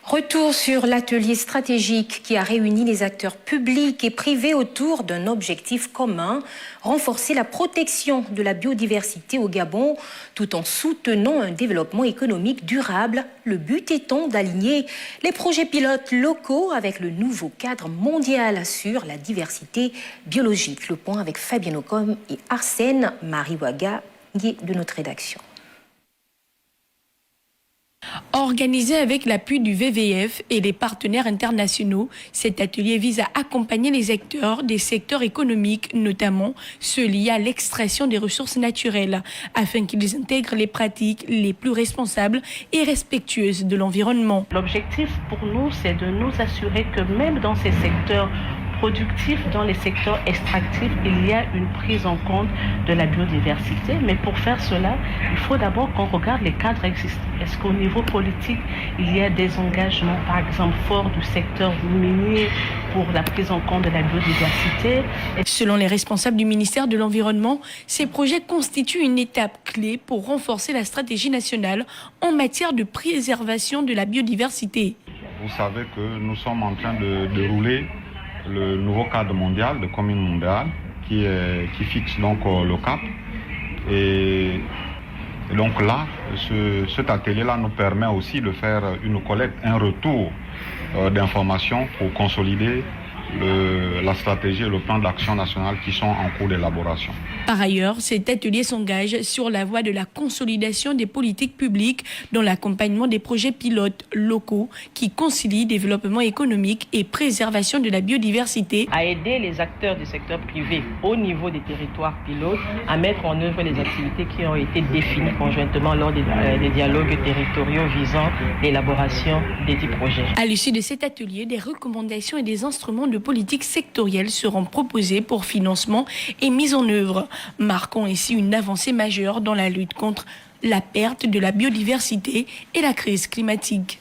Retour sur l'atelier stratégique qui a réuni les acteurs publics et privés autour d'un objectif commun, renforcer la protection de la biodiversité au Gabon tout en soutenant un développement économique durable. Le but étant d'aligner les projets pilotes locaux avec le nouveau cadre mondial sur la diversité biologique. Le point avec Fabien Ocom et Arsène Mariwaga de notre rédaction. Organisé avec l'appui du WWF et les partenaires internationaux, cet atelier vise à accompagner les acteurs des secteurs économiques, notamment ceux liés à l'extraction des ressources naturelles, afin qu'ils intègrent les pratiques les plus responsables et respectueuses de l'environnement. L'objectif pour nous, c'est de nous assurer que même dans ces secteurs productifs, dans les secteurs extractifs, il y a une prise en compte de la biodiversité. Mais pour faire cela, il faut d'abord qu'on regarde les cadres existants. Est-ce qu'au niveau politique, il y a des engagements, par exemple, forts du secteur minier pour la prise en compte de la biodiversité? Selon les responsables du ministère de l'Environnement, ces projets constituent une étape clé pour renforcer la stratégie nationale en matière de préservation de la biodiversité. Vous savez que nous sommes en train de dérouler le nouveau cadre mondial de commune mondiale qui fixe donc le cap. Et donc là, cet atelier-là nous permet aussi de faire une collecte, un retour d'informations pour consolider la stratégie et le plan d'action national qui sont en cours d'élaboration. Par ailleurs, cet atelier s'engage sur la voie de la consolidation des politiques publiques dans l'accompagnement des projets pilotes locaux qui concilient développement économique et préservation de la biodiversité. À aider les acteurs du secteur privé au niveau des territoires pilotes à mettre en œuvre les activités qui ont été définies conjointement lors des dialogues territoriaux visant l'élaboration des 10 projets. À l'issue de cet atelier, des recommandations et des instruments de politique sectorielle seront proposés pour financement et mise en œuvre, marquant ainsi une avancée majeure dans la lutte contre la perte de la biodiversité et la crise climatique.